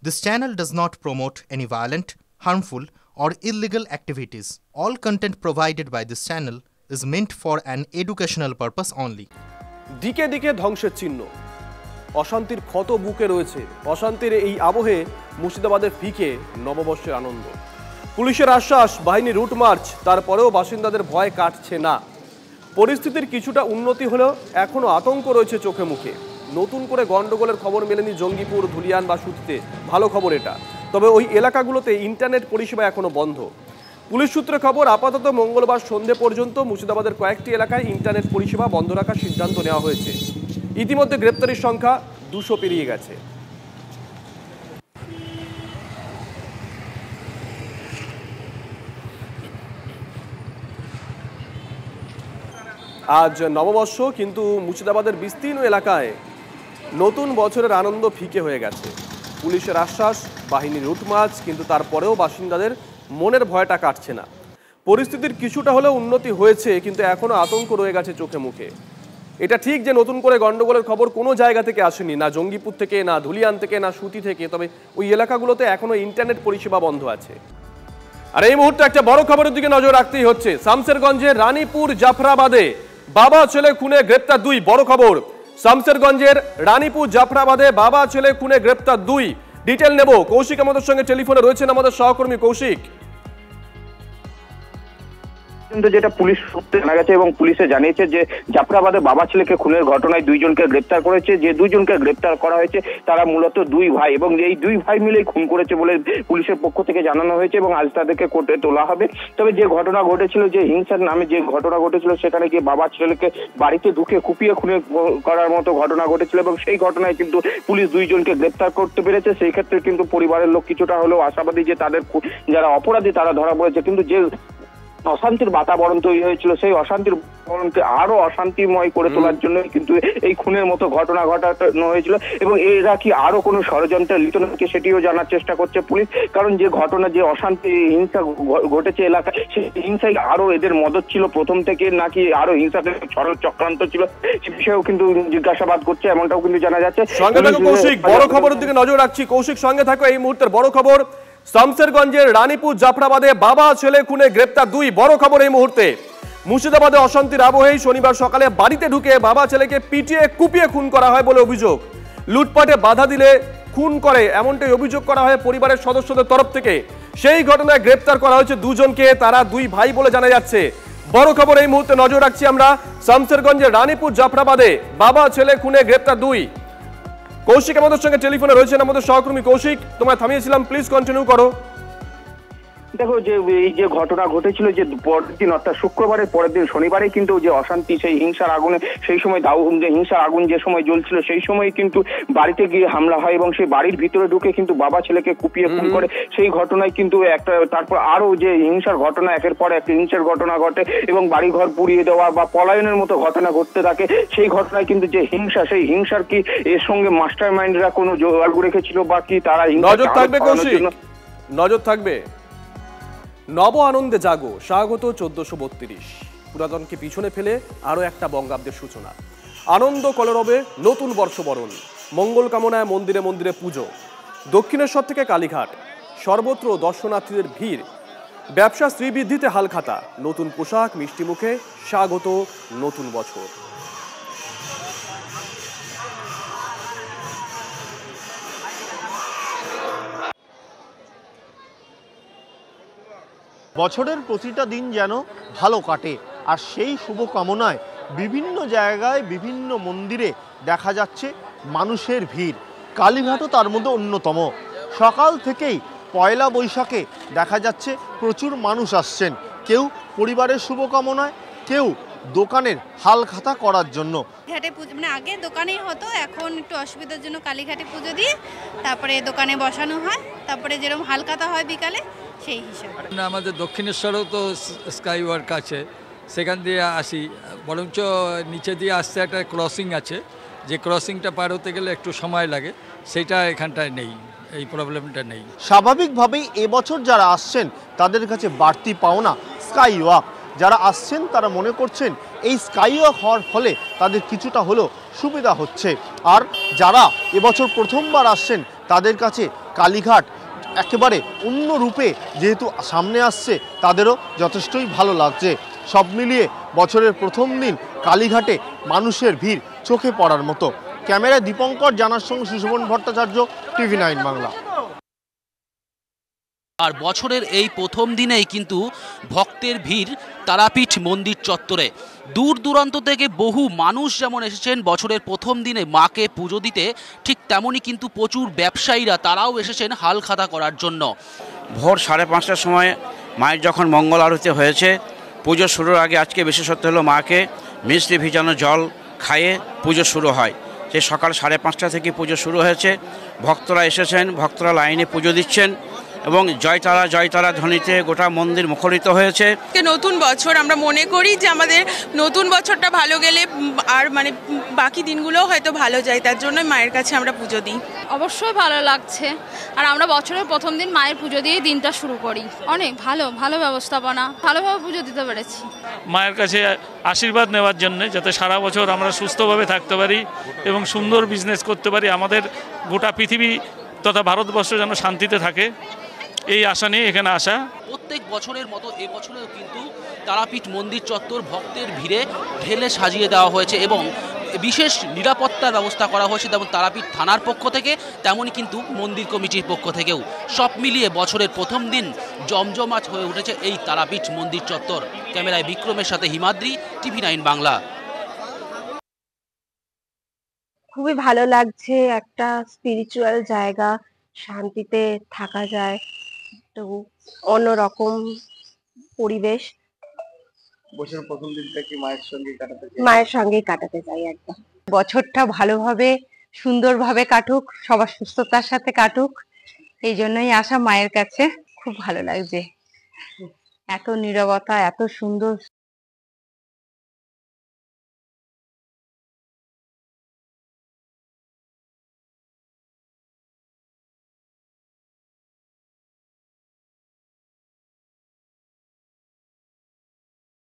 This channel does not promote any violent, harmful, or illegal activities. All content provided by this channel is meant for an educational purpose only. দিকে দিকে ধ্বংসের চিহ্ন, অশান্তির ক্ষত বুকে রয়েছে। অশান্তির এই আবহে মুর্শিদাবাদের ফিকে নববর্ষের আনন্দ। পুলিশের আশ্বাস, বাহিনী রুট মার্চ, তারপরেও বাসিন্দাদের ভয় কাটছে না। পরিস্থিতির কিছুটা উন্নতি হলেও এখনো আতঙ্ক রয়েছে চোখে মুখে। নতুন করে গন্ডগোলের খবর মেলেনি জঙ্গিপুর, ধুলিয়ান বা সুতিতে। ভালো খবর এটা। তবে ওই এলাকাগুলোতে ইন্টারনেট পরিষেবা এখনো বন্ধ। পুলিশ সূত্রে খবর, আপাতত মঙ্গলবার সন্ধে পর্যন্ত মুর্শিদাবাদের কয়েকটি এলাকায় ইন্টারনেট পরিষেবা বন্ধ রাখার সিদ্ধান্ত নেওয়া হয়েছে। ইতিমধ্যে গ্রেপ্তারির সংখ্যা 200 পেরিয়ে গেছে। আজ নববর্ষ, কিন্তু মুর্শিদাবাদের বিস্তীর্ণ এলাকায় নতুন বছরের আনন্দ ফিকে হয়ে গেছে। পুলিশের আশ্বাস, বাহিনীর রুটমার্চ, কিন্তু তারপরেও বাসিন্দাদের মনের ভয়টা কাটছে না। পরিস্থিতির কিছুটা হলেও উন্নতি হয়েছে, কিন্তু এখনো আতঙ্ক রয়ে গেছে চোখে মুখে। এটা ঠিক যে নতুন করে গন্ডগোলের খবর কোনো জায়গা থেকে আসেনি, না জঙ্গিপুর থেকে, না ধুলিয়ান থেকে, না সুতি থেকে। তবে ওই এলাকাগুলোতে এখনো ইন্টারনেট পরিষেবা বন্ধ আছে। আর এই মুহূর্তে একটা বড় খবরের দিকে নজর রাখতেই হচ্ছে। শামসেরগঞ্জের রানীপুর জাফরাবাদে বাবা ছেলে খুনে গ্রেপ্তার 2। বড় খবর, শামসেরগঞ্জের রানীপুর জাফরাবাদে বাবা ছেলে খুনে গ্রেপ্তার 2। ডিটেল নেব, কৌশিক আমাদের সঙ্গে টেলিফোনে রয়েছেন, আমাদের সহকর্মী কৌশিক। কিন্তু যেটা পুলিশ সূত্রে জানা গেছে এবং পুলিশে জানিয়েছে যে জাফরাবাদে বাবা ছেলেকে খুনের ঘটনায় 2 জনকে গ্রেপ্তার করেছে। যে 2 জনকে গ্রেপ্তার করা হয়েছে তারা মূলত 2 ভাই, এবং এই 2 ভাই মিলেই খুন করেছে বলে পুলিশের পক্ষ থেকে জানানো হয়েছে এবং আজ তাদেরকে কোর্টে তোলা হবে। তবে যে ঘটনা ঘটেছিল, যে হিংসার নামে যে ঘটনা ঘটেছিল, সেখানে গিয়ে বাবা ছেলেকে বাড়িতে ঢুকে কুপিয়ে খুন করার মতো ঘটনা ঘটেছিল এবং সেই ঘটনায় কিন্তু পুলিশ 2 জনকে গ্রেপ্তার করতে পেরেছে। সেই ক্ষেত্রে কিন্তু পরিবারের লোক কিছুটা হলেও আশাবাদী যে তাদের যারা অপরাধী তারা ধরা পড়েছে। কিন্তু যে অশান্তির বাতাবরণ তৈরি হয়েছিল, সেই অশান্তির বাতাবরণকে আরো অশান্তিময় করে তোলার জন্য কিন্তু এই খুনের মতো ঘটনা ঘটানো হয়েছিল। এবং এরা কি আরো কোনো ষড়যন্ত্রে লিপ্ত নাকি সেটিও জানার চেষ্টা করছে পুলিশ। কারণ যে ঘটনা, যে অশান্তি হিংসা ঘটেছে এলাকায়, সেই হিংসায় আরো এদের মদত ছিল প্রথম থেকে, নাকি আরো হিংসাতে চক্রান্ত ছিল, সে বিষয়েও কিন্তু জিজ্ঞাসাবাদ করছে, এমনটাও কিন্তু জানা যাচ্ছে। সঙ্গে থাকো কৌশিক, বড় খবরের দিকে নজর রাখছি। কৌশিক সঙ্গে থাকো। এই মুহূর্তের বড় খবর, শামসেরগঞ্জের রানীপুর জাফরাবাদে বাবা ছেলে খুনে গ্রেপ্তার 2। বড় খবর এই মুহূর্তে। মুর্শিদাবাদে অশান্তির আবহেই শনিবার সকালে বাড়িতে ঢুকে বাবা ছেলেকে পিটিয়ে কুপিয়ে খুন করা হয় বলে অভিযোগ। লুটপাটে বাধা দিলে খুন করে, এমনটাই অভিযোগ করা হয় পরিবারের সদস্যদের তরফ থেকে। সেই ঘটনায় গ্রেপ্তার করা হয়েছে 2 জনকে, তারা 2 ভাই বলে জানা যাচ্ছে। বড় খবর এই মুহূর্তে নজর রাখছি আমরা। শামসেরগঞ্জের রানীপুর জাফরাবাদে বাবা ছেলে খুনে গ্রেপ্তার 2। কৌশিক আমাদের সঙ্গে টেলিফোনে রয়েছেন, আমাদের সহকর্মী কৌশিক। তোমায় থামিয়েছিলাম, প্লিজ কন্টিনিউ করো। দেখো, যে এই যে ঘটনা ঘটেছিল, যে পরের দিন অর্থাৎ শুক্রবারের পরের দিন শনিবারে কিন্তু যে অশান্তি, সেই হিংসার আগুনে, সেই সময় হিংসার আগুন যে সময় জ্বলছিল, সেই সময় কিন্তু বাড়িতে গিয়ে হামলা হয় এবং সেই বাড়ির ভিতরে ঢুকে কিন্তু বাবা ছেলেকে কুপিয়ে খুন করে। সেই ঘটনায় কিন্তু একটা তারপর আরো যে হিংসার ঘটনা, একের পর এক হিংসার ঘটনা ঘটে এবং বাড়িঘর পুড়িয়ে দেওয়া বা পলায়নের মতো ঘটনা ঘটতে থাকে। সেই ঘটনায় কিন্তু যে হিংসা, সেই হিংসার কি এর সঙ্গে মাস্টার মাইন্ডরা কোনো যোগাযোগ রেখেছিল বা কি তারা নজর থাকবে? কৌশিক, নজর থাকবে। নব আনন্দে জাগো, স্বাগত 1432। পুরাতনকে পিছনে ফেলে আরো একটা বঙ্গাব্দের সূচনা। আনন্দ কলরবে নতুন বর্ষবরণ, মঙ্গল কামনায় মন্দিরে মন্দিরে পুজো। দক্ষিণেশ্বর থেকে কালীঘাট, সর্বত্র দর্শনার্থীদের ভিড়। ব্যবসা শ্রীবৃদ্ধিতে হালখাতা, নতুন পোশাক, মিষ্টি মুখে স্বাগত নতুন বছর। বছরের প্রতিটা দিন যেন ভালো কাটে, আর সেই শুভকামনায় বিভিন্ন জায়গায় বিভিন্ন মন্দিরে দেখা যাচ্ছে মানুষের ভিড়। কালীঘাটও তার মধ্যে অন্যতম। সকাল থেকেই পয়লা বৈশাখে দেখা যাচ্ছে প্রচুর মানুষ আসছেন, কেউ পরিবারের শুভকামনায়, কেউ দোকানের হালখাতা করার জন্য। ঘাটে পুজো মানে আগে দোকানেই হতো, এখন একটু অসুবিধার জন্য কালীঘাটে পুজো দিয়ে তারপরে দোকানে বসানো হয়, তারপরে যেরকম হালখাতা হয় বিকালে, সেই হিসাবে। আমাদের দক্ষিণেশ্বরেও তো স্কাই ওয়ার্ক আছে, সেখান দিয়ে আসি। বরঞ্চ নিচে দিয়ে আসতে একটা ক্রসিং আছে, যে ক্রসিংটা পার হতে গেলে একটু সময় লাগে, সেটা এখানটায় নেই, এই প্রবলেমটা নেই। স্বাভাবিকভাবেই এবছর যারা আসছেন তাদের কাছে বাড়তি পাওনা স্কাই ওয়াক। যারা আসছেন তারা মনে করছেন এই স্কাই ওয়াক হওয়ার ফলে তাদের কিছুটা হলেও সুবিধা হচ্ছে। আর যারা এবছর প্রথমবার আসছেন তাদের কাছে কালীঘাট একেবারে অন্য রূপে যেহেতু সামনে আসছে, তাদেরও যথেষ্টই ভালো লাগছে। সব মিলিয়ে বছরের প্রথম দিন কালীঘাটে মানুষের ভিড় চোখে পড়ার মতো। ক্যামেরায় দীপঙ্কর জানার সঙ্গে সুশোভন ভট্টাচার্য, TV9 বাংলা। আর বছরের এই প্রথম দিনেই কিন্তু ভক্তের ভিড় তারাপীঠ মন্দির চত্বরে। দূর দূরান্ত থেকে বহু মানুষ যেমন এসেছেন বছরের প্রথম দিনে মাকে পুজো দিতে, ঠিক তেমনই কিন্তু প্রচুর ব্যবসায়ীরা তারাও এসেছেন হালখাতা করার জন্য। ভোর 5:30টার সময় মায়ের যখন মঙ্গল আরতি হয়েছে, পুজো শুরুর আগে আজকে বিশেষত্ব হলো মাকে মিষ্টি ভিজানো জল খাইয়ে পুজো শুরু হয়। সেই সকাল 5:30টা থেকে পুজো শুরু হয়েছে। ভক্তরা এসেছেন, ভক্তরা লাইনে পুজো দিচ্ছেন এবং জয়তারা জয়তারা ধ্বনিতে গোটা মন্দির মুখরিত হয়েছে। নতুন বছর আমরা মনে করি যে আমাদের নতুন বছরটা ভালো গেলে আর মানে বাকি দিনগুলোও হয়তো ভালো যায়, তার জন্য মায়ের কাছে আমরা পুজো দিই। অবশ্যই ভালো লাগছে, আর আমরা বছরের প্রথম দিন মায়ের পুজো দিয়েই দিনটা শুরু করি। অনেক ভালো ব্যবস্থাপনা, ভালোভাবে পুজো দিতে পেরেছি। মায়ের কাছে আশীর্বাদ নেওয়ার জন্য, যাতে সারা বছর আমরা সুস্থভাবে থাকতে পারি এবং সুন্দর বিজনেস করতে পারি, আমাদের গোটা পৃথিবী তথা ভারতবর্ষ যেন শান্তিতে থাকে, এই আশা নিয়ে এখানে আসা। প্রত্যেক বছরের মতো এবছরেও কিন্তু তারাপীঠ মন্দির চত্বর ভক্তের ভিড়ে ঢেলে সাজিয়ে দেওয়া হয়েছে এবং বিশেষ নিরাপত্তার ব্যবস্থা করা হয়েছে, যেমন তারাপীঠ থানার পক্ষ থেকে তেমনই কিন্তু মন্দির কমিটির পক্ষ থেকেও। সব মিলিয়ে বছরের প্রথম দিন জমজমাট হয়ে উঠেছে এই তারাপীঠ মন্দির চত্বর। ক্যামেরায় বিক্রমের সাথে হিমাদ্রি, TV9 বাংলা। খুবই ভালো লাগছে, একটা স্পিরিচুয়াল জায়গা, শান্তিতে থাকা যায়, একটু অন্যরকম পরিবেশ। বছরের প্রথম দিনটা কি মায়ের সঙ্গেই কাটাতে চাই একদম। বছরটা ভালোভাবে সুন্দরভাবে কাটুক, সবার সুস্থতার সাথে কাটুক, এই জন্যই আসা মায়ের কাছে। খুব ভালো লাগছে, এত নীরবতা, এত সুন্দর